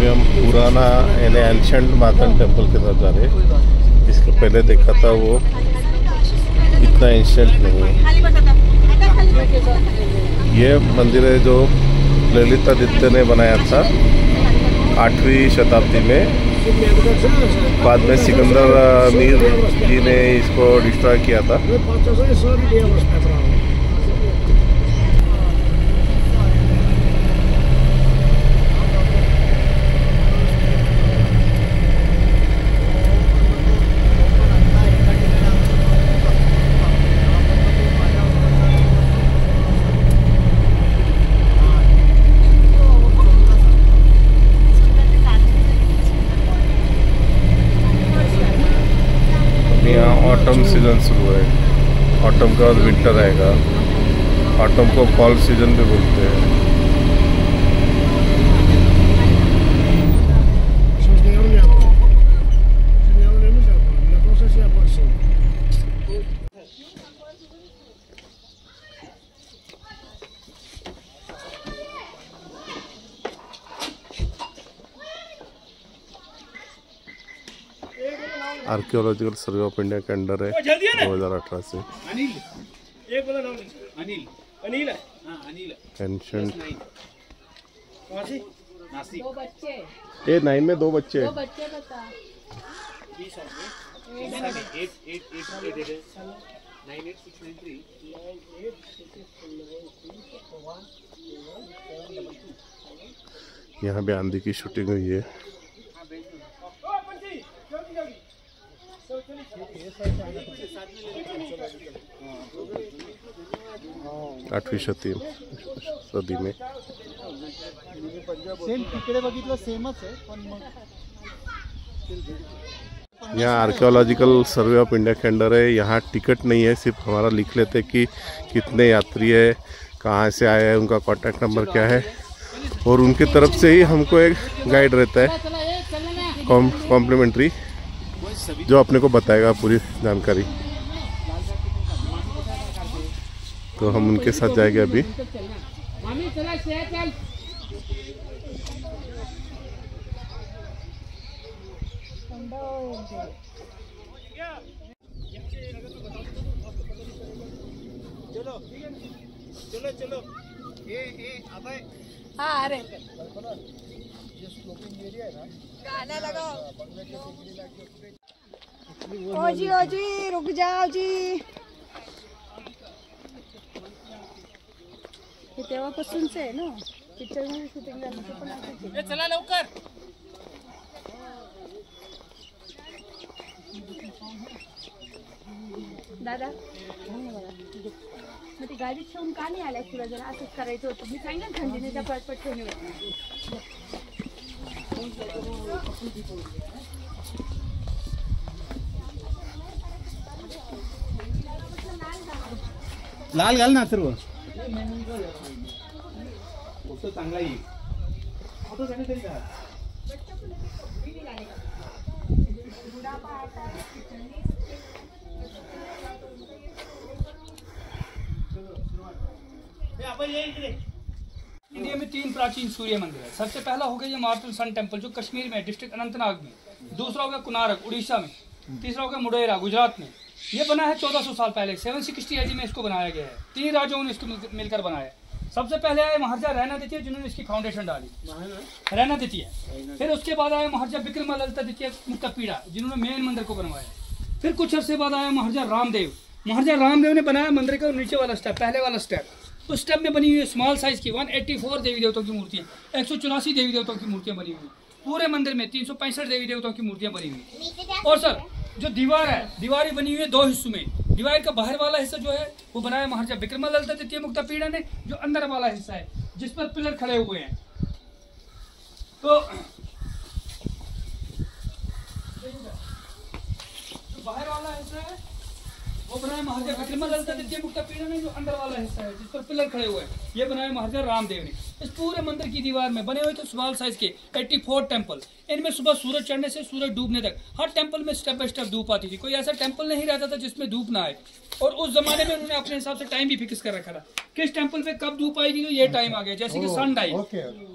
अभी हम पुराना यानी एंशिएंट मार्कंड टेम्पल की तरफ जा रहे हैं। इसके पहले देखा था वो इतना एंशिएंट नहीं है। ये मंदिर है जो ललितादित्य ने बनाया था 8वीं शताब्दी में। बाद में सिकंदर मीर जी ने इसको डिस्ट्रॉय किया था। ऑटम सीजन शुरू है। ऑटम के बाद विंटर आएगा। ऑटम को फॉल सीजन भी बोलते हैं। आर्कियोलॉजिकल सर्वे ऑफ इंडिया के अंडर है 2018 से। एंशिएंट ए 9 में 2 बच्चे यहाँ भी आंधी की शूटिंग हुई है। आठवीं सदी में यहाँ आर्कियोलॉजिकल सर्वे ऑफ इंडिया के अंडर है। यहाँ टिकट नहीं है, सिर्फ हमारा लिख लेते कि कितने यात्री है, कहाँ से आए हैं, उनका कॉन्टैक्ट नंबर क्या है, और उनकी तरफ से ही हमको एक गाइड रहता है कॉम्प्लीमेंट्री, जो अपने को बताएगा पूरी जानकारी। तो हम उनके साथ जाएंगे अभी। चलो चलो हाँ अरे गाना लगाओ। ओ जी रुक जाओ जी। तेव्हापासूनच आहे ना पिक्चर मध्ये शूटिंग झालं। चला लवकर। दादा मग ती गाडी ठेवून का नाही आल्या? तुला जरा असंच करायचं होतं। मी सांगितलं थंडीने पटपट ठेवून लाल घाल ना सर्व चांगला येईल। इंडिया में 3 प्राचीन सूर्य मंदिर है। सबसे पहला हो गया ये मार्तल सन टेम्पल जो कश्मीर में डिस्ट्रिक्ट अनंतनाग में, दूसरा हो गया कुनारक उड़ीसा में, तीसरा हो गया मुडेरा गुजरात में। ये बना है 1400 साल पहले 760 AD में इसको बनाया गया है। 3 राजाओं ने इसको मिलकर बनाया। सबसे पहले आए महाराजा रैना द्वितीय जिन्होंने इसकी फाउंडेशन डाली, रैना द्वितीय। फिर उसके बाद आया महाराजा विक्रमादित्य द्वितीय मुक्तापीड़ा जिन्होंने मेन मंदिर को बनवाया। फिर कुछ अर्से बाद आया महाराजा रामदेव। महाराजा रामदेव ने बनाया मंदिर का नीचे वाला स्टेप, पहले वाला स्टेप। उस स्टेप में बनी हुई स्मॉल साइज की 184 देवी देवताओं की मूर्तियाँ, 184 देवी देवताओं की मूर्तियाँ बनी हुई। पूरे मंदिर में 365 देवी देवताओं की मूर्तियाँ बनी हुई। और सर जो दीवार है, दीवारें बनी हुई है 2 हिस्सों में। दीवार का बाहर वाला हिस्सा जो है वो बनाया महाराजा विक्रमादित्य द्वितीय मुक्तापीड़ा ने। जो अंदर वाला हिस्सा है जिस पर पिलर खड़े हुए हैं, तो जो बाहर वाला हिस्सा है वो बनाया महाराजा विक्रमादित्य ललिता द्वितीय मुक्ता पीढ़ में जो अंदर वाला हिस्सा है जिस पर पिलर खड़े हुए हैं, ये बनाया महाराजा रामदेव ने। इस पूरे मंदिर की दीवार में बने हुए थे स्मॉल साइज के 84 टेम्पल। इनमें सुबह सूरज चढ़ने से सूरज डूबने तक हर टेम्पल में स्टेप बाय स्टेप धूप आती थी। कोई ऐसा टेम्पल नहीं रहता था जिसमें धूप ना आए। और उस जमाने में उन्होंने अपने हिसाब से टाइम भी फिक्स कर रखा था, किस टेम्पल पे कब धूप आएगी, तो ये टाइम आ गया, जैसे कि सनराइज।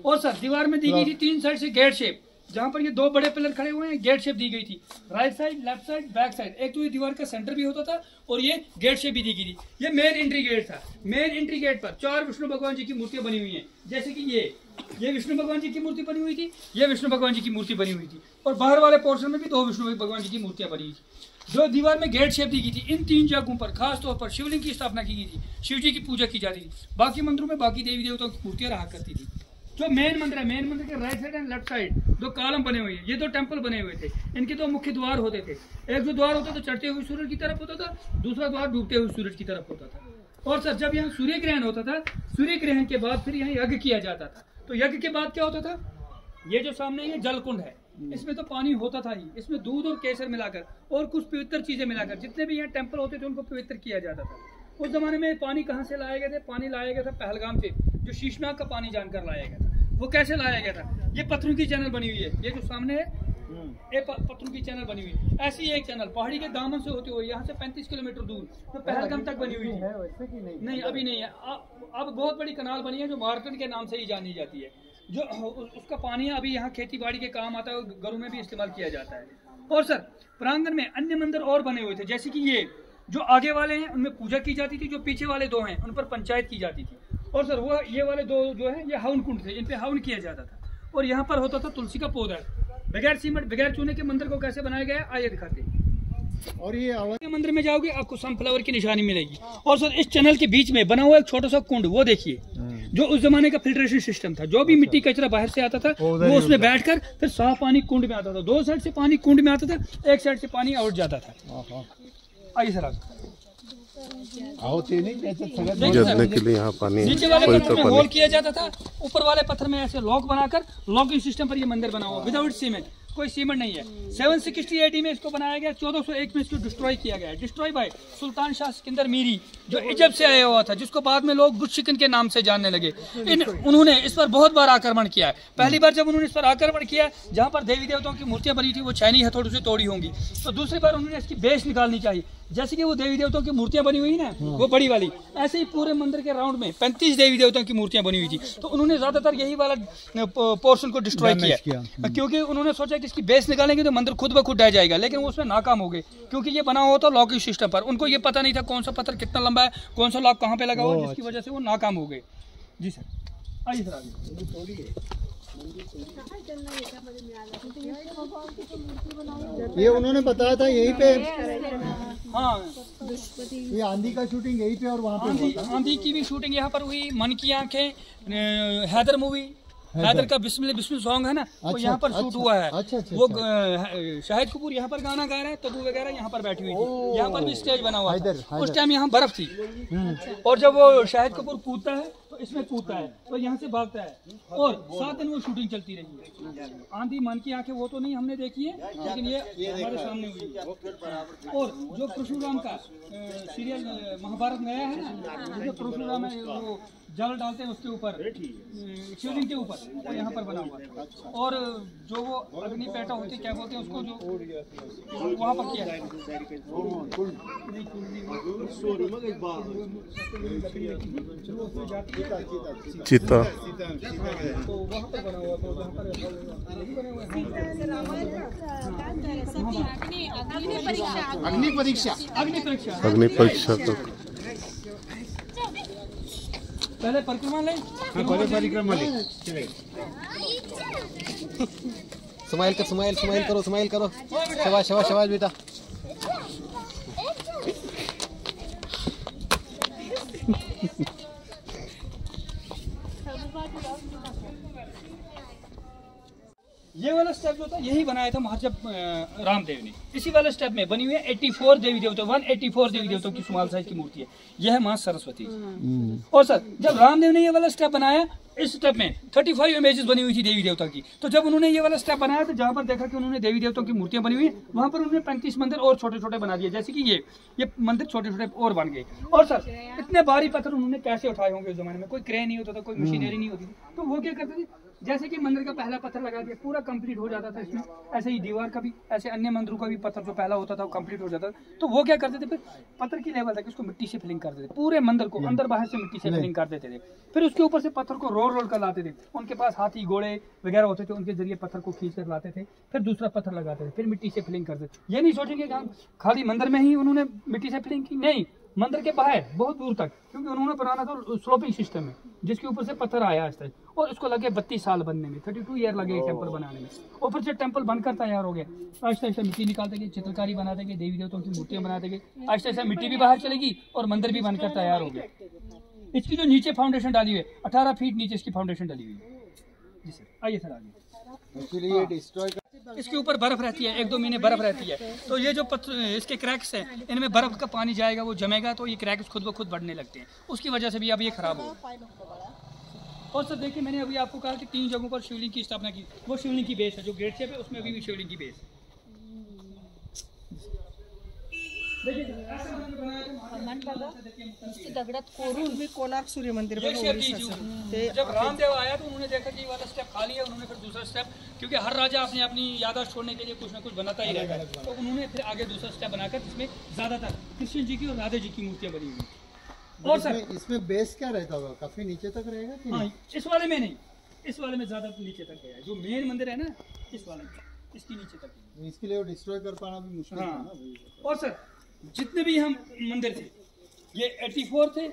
और सर दीवार में दी गई थी 3 साइड से गेट शेप, जहाँ पर ये 2 बड़े पिलर खड़े हुए हैं, गेट शेप दी गई थी। Right side, left side, back side. एक तो ये दीवार का सेंटर भी होता था और ये गेट शेप भी दी गई थी। ये मेन एंट्री गेट था। मेन एंट्री गेट पर 4 विष्णु भगवान जी की मूर्तियां बनी हुई हैं, जैसे कि ये विष्णु भगवान जी की मूर्ति बनी हुई थी, ये विष्णु भगवान जी की मूर्ति बनी हुई थी। और बाहर वाले पोर्शन में भी 2 विष्णु भगवान जी की मूर्तियां बनी हुई थी। जो दीवार में गेट शेप दी गई थी, इन 3 जगहों पर खास तौर पर शिवलिंग की स्थापना की गई थी, शिव जी की पूजा की जाती थी। बाकी मंदिरों में बाकी देवी देवताओं की मूर्तियां रहा करती थी। जो मेन मंदिर है, मेन मंदिर के right side and left side 2 column बने हुए हैं। ये 2 टेम्पल बने हुए थे। इनके 2 मुख्य द्वार होते थे। एक जो द्वार होता था चढ़ते हुए सूरज की तरफ होता था, दूसरा द्वार डूबते हुए सूरज की तरफ होता था। और सर जब यहाँ सूर्य ग्रहण होता था, सूर्य ग्रहण के बाद फिर यहाँ यज्ञ किया जाता था। तो यज्ञ के बाद क्या होता था, ये जो सामने ये जल कुंड है, इसमें तो पानी होता था ही, इसमें दूध और केसर मिलाकर और कुछ पवित्र चीजें मिलाकर जितने भी यहाँ टेम्पल होते थे उनको पवित्र किया जाता था। उस जमाने में पानी कहाँ से लाए गए थे, पानी लाया गया था पहलगाम से, जो शीशनाग का पानी जानकर लाया गया था। वो कैसे लाया गया था, ये पत्थरों की चैनल बनी हुई है, ये जो सामने है ये पत्थरों की चैनल बनी हुई है। ऐसी एक चैनल पहाड़ी के दामन से होते हुए यहाँ से 35 किलोमीटर दूर तो पहलगाम तक बनी हुई है। नहीं अभी नहीं है, अब बहुत बड़ी कनाल बनी है जो मार्केट के नाम से ही जानी जाती है। जो उसका पानी है अभी यहाँ खेती बाड़ी के काम आता है, घरों में भी इस्तेमाल किया जाता है। और सर प्रांगण में अन्य मंदिर और बने हुए थे, जैसे कि ये जो आगे वाले हैं उनमें पूजा की जाती थी, जो पीछे वाले 2 हैं उन पर पंचायत की जाती थी। और सर वो ये वाले 2 जो है ये हवन कुंड थे, इन पे हवन किया जाता था। और यहाँ पर होता था तुलसी का पौधा। बगैर सीमेंट बगैर चूने के मंदिर को कैसे बनाया गया है आइए दिखाते हैं। और ये मंदिर में जाओगे आपको सनफ्लावर की निशानी मिलेगी। और सर इस चैनल के बीच में बना हुआ एक छोटा सा कुंड, वो देखिए, जो उस जमाने का फिल्ट्रेशन सिस्टम था। जो भी मिट्टी कचरा बाहर से आता था वो उसमें बैठकर फिर साफ पानी कुंड में आता था। 2 साइड से पानी कुंड में आता था, एक साइड से पानी आउट जाता था। आइए सर जलने के लिए यहाँ पानी, नीचे वाले पत्थर में होल किया जाता था, ऊपर वाले पत्थर में ऐसे लॉक बनाकर लॉकिंग सिस्टम पर ये मंदिर बना हुआ विदाउट सीमेंट, कोई सीमेंट नहीं है। 760 AD में इसको बनाया गया, 1401 में इसको डिस्ट्रॉय किया गया। डिस्ट्रॉय बाय सुल्तान शाह सिकंदर मीरी, जो इजिप्ट से आया हुआ था, जिसको बाद में लोग गुरशिकन के नाम से जानने लगे। उन्होंने इस पर बहुत बार आक्रमण किया है। पहली बार जब उन्होंने इस पर आक्रमण किया, जहाँ पर देवी देवताओं की मूर्तियां बनी थी वो चाइनी हथौड़ों से तोड़ी होंगी, तो दूसरी बार उन्होंने इसकी बेस निकालनी चाहिए। जैसे कि वो देवी देवताओं की मूर्तियां बनी हुई ना, वो बड़ी वाली, ऐसे ही पूरे मंदिर के राउंड में 35 देवी देवताओं की मूर्तियां बनी हुई थी। तो उन्होंने ज्यादातर यही वाला पोर्शन को डिस्ट्रॉय किया, क्योंकि उन्होंने सोचा कि इसकी बेस निकालेंगे तो मंदिर खुद ब खुद ढह जाएगा। लेकिन वो उसमें नाकाम हो गए, क्योंकि ये बना हुआ था लॉकिंग सिस्टम पर। उनको ये पता नहीं था कौन सा पत्थर कितना लंबा है, कौन सा लॉक कहाँ पे लगा हुआ, जिसकी वजह से वो नाकाम हो गए। जी सर आइए सर आगे। ये उन्होंने बताया था यहीं पे, हाँ ये आंधी का शूटिंग यहीं पे और वहाँ पे आंधी की भी शूटिंग यहाँ पर हुई। मन की आंखें, हैदर मूवी, हैदर का बिस्मिल बिस्मिल सॉन्ग है ना, वो यहाँ पर शूट हुआ है। वो शाहिद कपूर यहाँ पर गाना गा रहे हैं, तब्बू वगैरह यहाँ पर बैठी हुई थी। यहाँ पर भी स्टेज बना हुआ था। उस टाइम यहाँ बर्फ थी, और जब वो शाहिद कपूर कूदता है तो इसमें कूदता है, तो यहाँ से भागता है। और 7 दिन वो शूटिंग चलती रही है। आंधी, मन की आंखें वो तो नहीं हमने देखी है, लेकिन ये हमारे सामने हुई है। और जो परशुराम का सीरियल महाभारत में आया है ना, जो परशुराम है वो जल डालते हैं उसके ऊपर, शिवलिंग के ऊपर, वो यहाँ पर बना हुआ है। और जो वो अग्नि पैटा होती है, क्या बोलते हैं उसको, जो वहाँ पर किया है चीता, तो वहाँ पर बना हुआ, तो जहाँ पर अग्नि परीक्षा तो पहले परिक्रमा ले, पहले परिक्रमा ले। स्माइल करो, शाबाश शाबाश शाबाश बेटा। ये वाला स्टेप जो था यही बनाया था महाराजा रामदेव ने। इसी वाले स्टेप में बनी हुई है 84 देवी देवता 184 देवी देवताओं की स्मॉल साइज की मूर्ति है। यह है मां सरस्वती। और सर जब रामदेव ने ये वाला स्टेप बनाया, इस स्टेप में 35 इमेजेस बनी हुई थी देवी देवता की। तो जब उन्होंने ये वाला स्टेप बनाया तो जहाँ पर देखा कि उन्होंने देवी देवताओं की मूर्तियां बनी हुई है, वहाँ पर उन्होंने 35 मंदिर और छोटे छोटे बना दिए। जैसे कि ये मंदिर छोटे छोटे और बन गए। और सर इतने भारी पत्थर उन्होंने कैसे उठाए होंगे उस जमाने में? कोई क्रेन नहीं होता था, कोई मशीनरी नहीं होती थी। तो वो क्या करते थे, जैसे कि मंदिर का पहला पत्थर लगा दिया, पूरा कंप्लीट हो जाता था इसमें। ऐसे ही दीवार का भी, ऐसे अन्य मंदिरों का भी पत्थर जो पहला होता था वो कंप्लीट हो जाता था। तो वो क्या करते थे, फिर पत्थर की लेवल तक उसको मिट्टी से फिलिंग कर देते थे, पूरे मंदिर को अंदर बाहर से मिट्टी से फिलिंग कर देते थे। फिर उसके ऊपर से पत्थर को रोल रोल कर लाते थे। उनके पास हाथी घोड़े वगैरह होते थे, उनके जरिए पत्थर को खींच कर लाते थे। फिर दूसरा पत्थर लगाते थे, फिर मिट्टी से फिलिंग करते थे। ये नहीं सोचेंगे कि खाली मंदिर में ही उन्होंने मिट्टी से फिलिंग की, नहीं, मंदिर के बाहर बहुत दूर तक, क्योंकि उन्होंने बनाना था स्लोपिंग सिस्टम है जिसके ऊपर से पत्थर आया आज तक। और इसको लगे 32 साल बनने में, 32 ईयर लगे टेम्पल बनाने में। और फिर जब टेम्पल बनकर तैयार हो गया, आहिस्ता आहिस्ता मिट्टी निकालते गए, चित्रकारी बनाते गए, देवी देवताओं की मूर्तियां बनाते गए। आहिस्ता आहिस्ता मिट्टी भी बाहर चलेगी और मंदिर भी बनकर तैयार हो गया। इसकी जो नीचे फाउंडेशन डाली हुई है, 18 फीट नीचे इसकी फाउंडेशन डाली हुई है। जी सर, आइए सर आगे। इसके ऊपर बर्फ रहती है, 1-2 महीने बर्फ रहती है। तो ये जो इसके क्रैक्स हैं, इनमें बर्फ का पानी जाएगा, वो जमेगा, तो ये क्रैक्स खुद ब खुद बढ़ने लगते हैं। उसकी वजह से भी अब ये खराब हो गया। और सर देखिए, मैंने अभी आपको कहा कि 3 जगहों पर शिवलिंग की स्थापना की। वो शिवलिंग की बेस है जो गेट शेप है, उसमें अभी भी शिवलिंग की बेस है। देखिए ऐसा मंदिर बनाया दगडात कोरून मी कोणार्क सूर्य मंदिर जब रामदेव आया तो उन्होंने देखा कि ये वाला स्टेप खाली है, उन्होंने फिर दूसरा स्टेप, क्योंकि हर राजा अपनी अपनी याददाश्त छोड़ने के लिए कुछ ना कुछ बनाता ही रहता है, तो उन्होंने फिर आगे दूसरा स्टेप बनाकर जिसमें ज्यादातर कृष्ण जी की और राधे जी की मूर्तियां बनी हुई। और सर इसमें बेस क्या रहता होगा, काफी नीचे तक रहेगा कि नहीं? इस वाले में नहीं, इस वाले में ज्यादा नीचे तक गया है। जो मेन मंदिर है ना, इस वाले में इसकी नीचे तक है। इसके लिए डिस्ट्रॉय कर पाना भी मुश्किल है ना। और सर जितने भी हम मंदिर थे, ये 84 थे,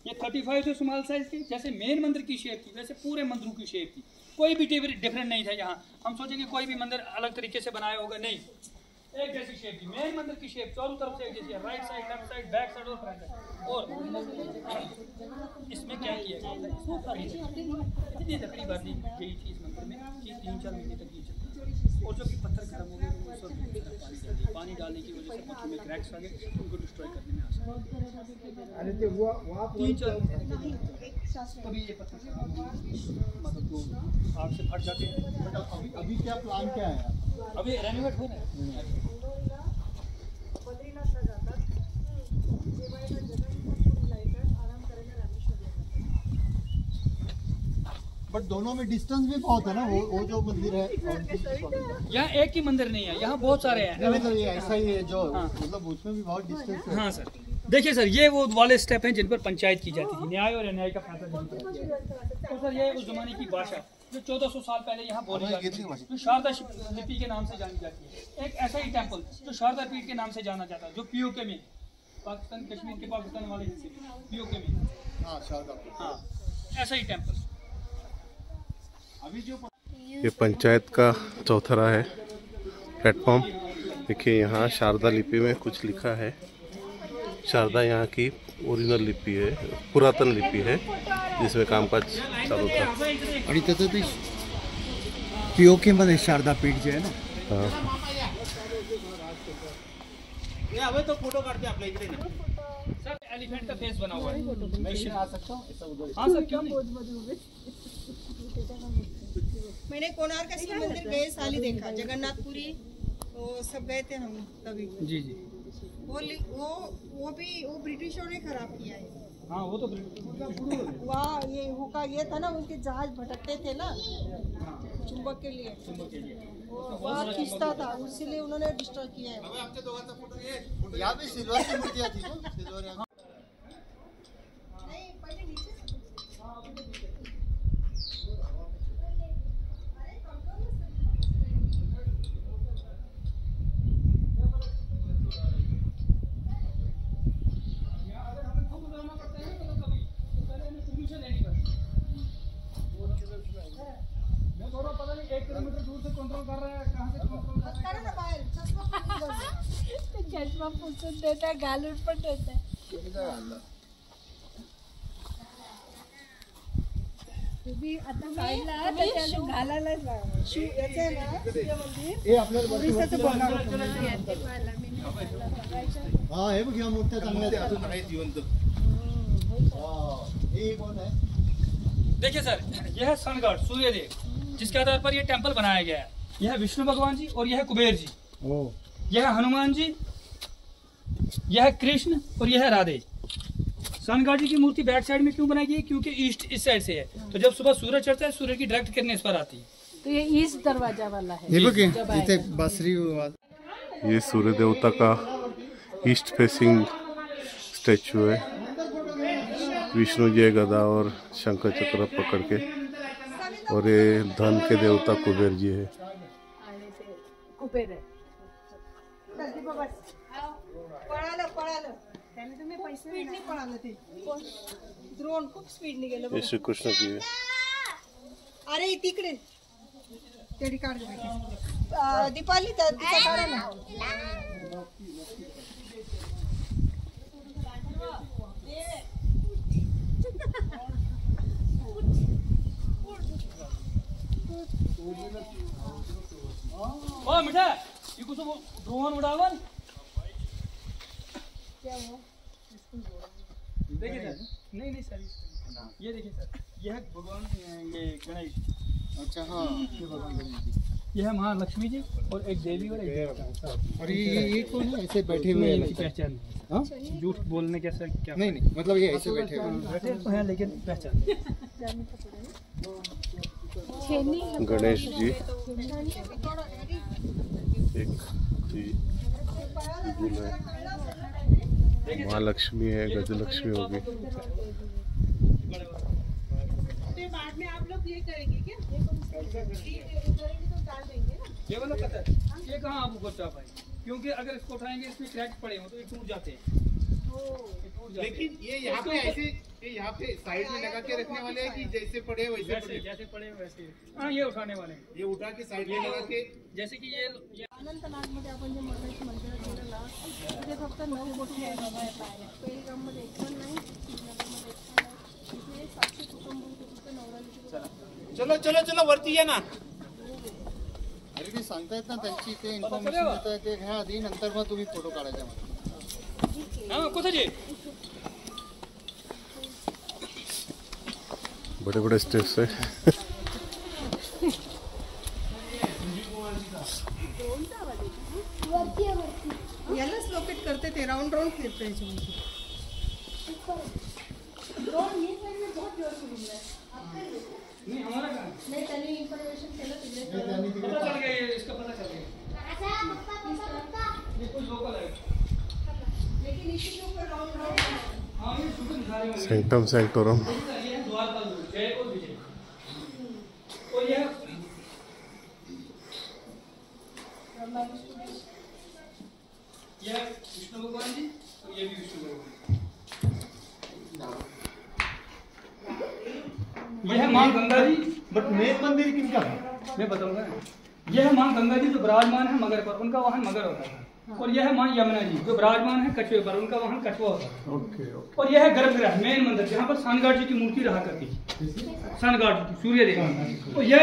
ये 35 थे स्मॉल साइज के। जैसे मेन मंदिर की शेप थी वैसे पूरे मंदिरों की शेप थी, कोई भी डिफरेंट नहीं था। यहाँ हम सोचेंगे कोई भी मंदिर अलग तरीके से बनाया होगा, नहीं, एक जैसी शेप थी। मेन मंदिर की शेप चारों तरफ से एक जैसी है, right side, left side, back side और फ्रंट साइड। और इसमें क्या किया गया, इतनी लकड़ी बांधी गई थी इस मंदिर में कि 3-4 महीने तक ये चलती। और जब पत्थर खत्म हो गए तो उस वक्त पानी डालने की वजह से पत्थर में क्रैक्स आ गए, उनको डिस्ट्रॉय करने में आसान। तभी ये पत्थर मतलब वो आग से फट जाते हैं। अभी क्या प्लान क्या है? अभी रेनोवेट हो रहा है। बट दोनों में डिस्टेंस भी बहुत है ना, वो जो मंदिर है यहाँ एक ही मंदिर नहीं है, यहाँ बहुत सारे हैं। मतलब ये ऐसा ही है जो मतलब उसमें भी बहुत डिस्टेंस है। हाँ सर, देखिए सर, ये वो वाले स्टेप हैं जिन पर पंचायत की जाती थी, न्याय और अन्याय का फैसला करती थी। तो सर ये उस जमाने की भाषा जो 1400 साल पहले यहाँ बोली जाती थी, जो शारदा लिपि के नाम से जानी जाती है। एक ऐसा ही टेम्पल जो शारदा पीठ के नाम से जाना जाता है, जो पीओके में, पाकिस्तान कश्मीर के पाकिस्तान वाले हिस्से पीओके में, हाँ ऐसा ही टेम्पल। ये पंचायत का चौथरा है प्लेटफॉर्म। देखिए यहाँ शारदा लिपि में कुछ लिखा है। शारदा यहाँ की ओरिजिनल लिपि है, पुरातन लिपि है जिसमें कामकाज चालू था। आणि त्याचं ते पीओके मध्ये शारदा पीठ जे आहे ना, हाँ तो फोटो काढते आपल्या इकडे ना सर, एलिफेंट का फेस बना हुआ है। मैं आ सकता हूँ? हाँ सर, क्यों नहीं। मैंने कोणार्क का मंदिर गए साल ही देखा, जगन्नाथपुरी वो सब गए थे हम तभी। जी जी, वो भी वो ब्रिटिशों ने खराब किया है। हाँ वो तो वहाँ ये हुक्का ये था ना, उनके जहाज भटकते थे ना चुंबक के लिए, वहाँ खींचता था, इसीलिए उन्होंने डिस्ट्रॉय किया है। यहाँ भी सिल्वर की मूर्तियाँ थी ना, सिल्वर। चष्मा पुसून देत आहे, घालून पण देत आहे। तुम्ही आता काढला त्याच्या घालायला याचं आहे ना सूर्य मंदिर हे आपल्याला ओरिसाचं बनवलं हा हे बघ या मूर्त्या चांगल्या आहेत. हे कोण आहे? देखिए सर, यह है सनगढ़ सूर्यदेव, जिसके आधार पर यह टेम्पल बनाया गया है। यह है विष्णु भगवान जी और यह है कुबेर जी, यह है हनुमान जी, यह है कृष्ण और यह है राधे। सनगढ़ जी की मूर्ति बैक साइड में क्यों बनाई गई है? क्योंकि ईस्ट इस साइड से है, तो जब सुबह सूरज चढ़ता है सूरज की डायरेक्ट किरणें इस पर आती है। तो ये ईस्ट दरवाजा वाला है। हे बघ इथे बासरी ये सूर्य देवता का ईस्ट फेसिंग स्टैचू है। विष्णु जी गदा और शंकर चक्र पकड़ के, और ये धन के देवता कुबेर जी है। आणि ते कुबेर आहे। पळालं त्याने तुम्ही स्पीडने पळालं ते ड्रोन खूप स्पीडने गेलं ये श्री कृष्ण की है। अरे तिकडे तेडी काढ दीपाली तिचा काढा ना ओ मिठा ये कुछ ड्रोन उड़ावन। क्या हुआ देखिए सर, नहीं सर, ये देखिए सर, यह है भगवान, ये गणेश। अच्छा हाँ ये भगवान गणेश जी। यह है महालक्ष्मी जी और एक देवी और एक देवता। और ये कौन है? ऐसे बैठे हुए हैं इनकी पहचान नहीं। हाँ? झूठ बोलने के सर क्या नहीं मतलब ये ऐसे बैठे हुए हैं। बैठे तो हैं लेकिन पहचान नहीं। गणेश जी, एक जी फूल है, महालक्ष्मी है, गजलक्ष्मी होगी। बाद में आप लोग ये करेंगे क्या उतरेंगे तो डाल देंगे ना ये वाला पत्थर ये कहाँ आप ऊपर उठा पाए? क्योंकि अगर इसको उठाएंगे इसमें क्रैक पड़े हो तो ये टूट जाते हैं। लेकिन ये यहाँ पे ऐसे ये यहाँ पे साइड में लगा के रखने वाले हैं कि जैसे पड़े वैसे पड़े? जैसे पड़े वैसे। हाँ, ये उठाने वाले हैं। ये उठा के साइड में लगा के जैसे कि ये अनंतनागमध्ये आपण जे महालक्ष्मी मंदिरात गेलो ना तिथे फक्त 9 कोटी आहे पेलगाममध्ये एक पण नाही श्रीनगरमध्ये एक पण नाही तिथे 700 कुटुंब होते फक्त नवरात्रीचे चलो चलो वरती या ना। अरे ते सांगतायत ना त्यांची ते इन्फॉर्मेशन देत आहे ते घ्या आधी, नंतर मग तुम्ही फोटो काढायचा मला। हाँ कुछ जी बड़े बड़े स्टेप्स है। यालाच लोकेट करते ते राउंड राउंड फिरते याच्यामध्ये नहीं हमारा कहाँ? नाही त्यांनी इन्फॉर्मेशन केलं तिकडे पता चल गया, ये इसका पता चल गया। ये कुछ लोकल है। लेकिन इसी के ऊपर राउंड राउंड हाँ ये शूटिंग दिखा रहे होंगे। सेंक्टम सेंक्टोरम। ये है द्वारका जय और विजय। और ये विष्णु भगवान जी और ये भी विष्णु भगवान। यह है माँ गंगा जी। बट मेन मंदिर किनका है? मैं बताऊंगा। यह है माँ गंगा जी जो विराजमान है मगर पर, उनका वाहन मगर होता है। और यह है माँ यमुना जी जो विराजमान है कछुए पर, उनका वाहन कछुआ होता है। और यह है गर्भगृह मेन मंदिर जहाँ पर सनगढ़ जी की मूर्ति रहा करती थी। सनगढ़ सूर्य देव। तो यह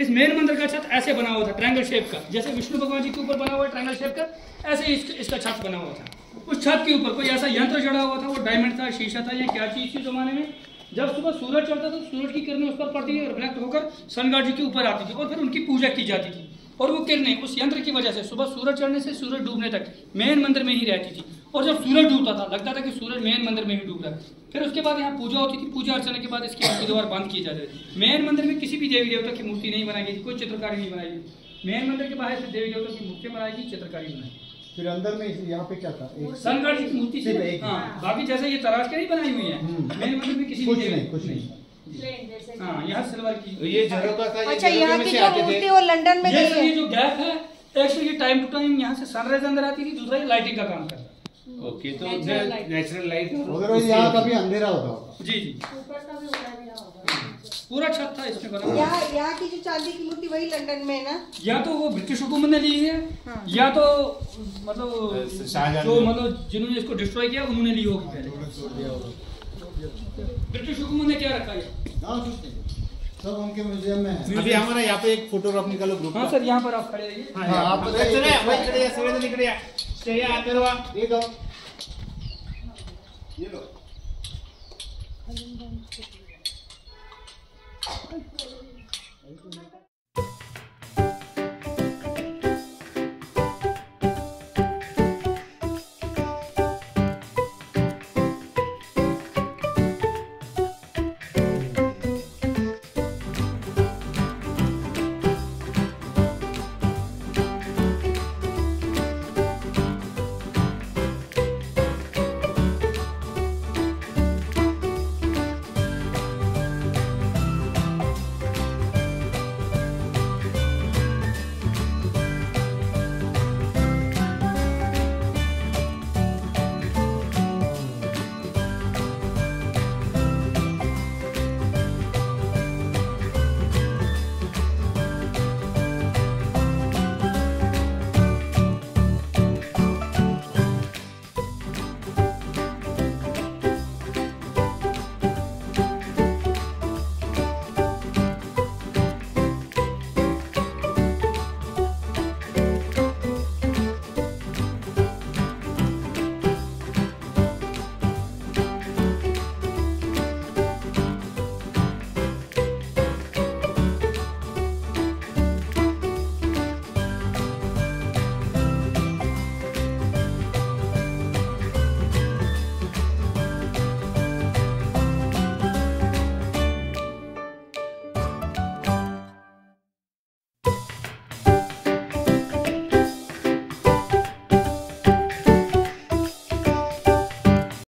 इस मेन मंदिर का छत ऐसे बना हुआ था ट्रायंगल शेप का, जैसे विष्णु भगवान जी के ऊपर बना हुआ है ट्रायंगल शेप का, ऐसे ही इसका छत बना हुआ था। उस छत के ऊपर कोई ऐसा यंत्र जड़ा हुआ था, वो डायमंड था, शीशा था, ये क्या चीज थी जमाने में। जब सुबह सूरज चढ़ता था सूरज की किरणें उस पर पड़ती थी, रिफ्लेक्ट होकर सनगढ़ जी के ऊपर आती थी और फिर उनकी पूजा की जाती थी। और वो किरणें उस यंत्र की वजह से सुबह सूरज चढ़ने से सूरज डूबने तक मेन मंदिर में ही रहती थी। और जब सूरज डूबता था लगता था कि सूरज मेन मंदिर में ही डूब रहा है। फिर उसके बाद यहाँ पूजा होती थी, पूजा अर्चना के बाद इसके मूर्ति द्वार बंद किए जाते थे। मेन मंदिर में किसी भी देवी देवता की मूर्ति नहीं बनाई गई थी, कोई चित्रकारी नहीं बनाई गई। मेन मंदिर के बाहर से देवी देवता की मूर्ति बनाई गई, चित्रकारी बनाई। फिर अंदर में यहाँ पे क्या था? सनगढ़ जी की मूर्ति थी। हाँ, बाकी जैसे ये तराश के नहीं बनाई हुई है, मेन मंदिर में किसी कुछ भी नहीं, कुछ नहीं। हाँ, यहाँ सिल्वर की। ये झरोका था। अच्छा यहाँ की जो मूर्ति वो लंदन में ये गई सर है ये जो गैप है, एक तो ये टाइम टू टाइम यहाँ से सनराइज अंदर आती थी, दूसरा ये लाइटिंग का काम करता है। ओके, तो नेचुरल लाइट अदरवाइज यहाँ कभी अंधेरा होता होगा। जी जी पूरा छत था इसमें बना। यहाँ की जो चांदी की मूर्ति वही लंदन में है ना? या तो वो ब्रिटिश हुकूमत ने ली है, या तो मतलब जो मतलब जिन्होंने इसको डिस्ट्रॉय किया उन्होंने ली होगी पहले। ब्रिटिश हुकूमत ने क्या रखा है? सब उनके म्यूजियम में है। अभी हमारा यहाँ पे एक फोटोग्राफ निकालो ग्रुप हाँ सर, यहाँ पर आप खड़े रहिए। हाँ आप चले सगळे जण इकडे या. आते रहा. ये लो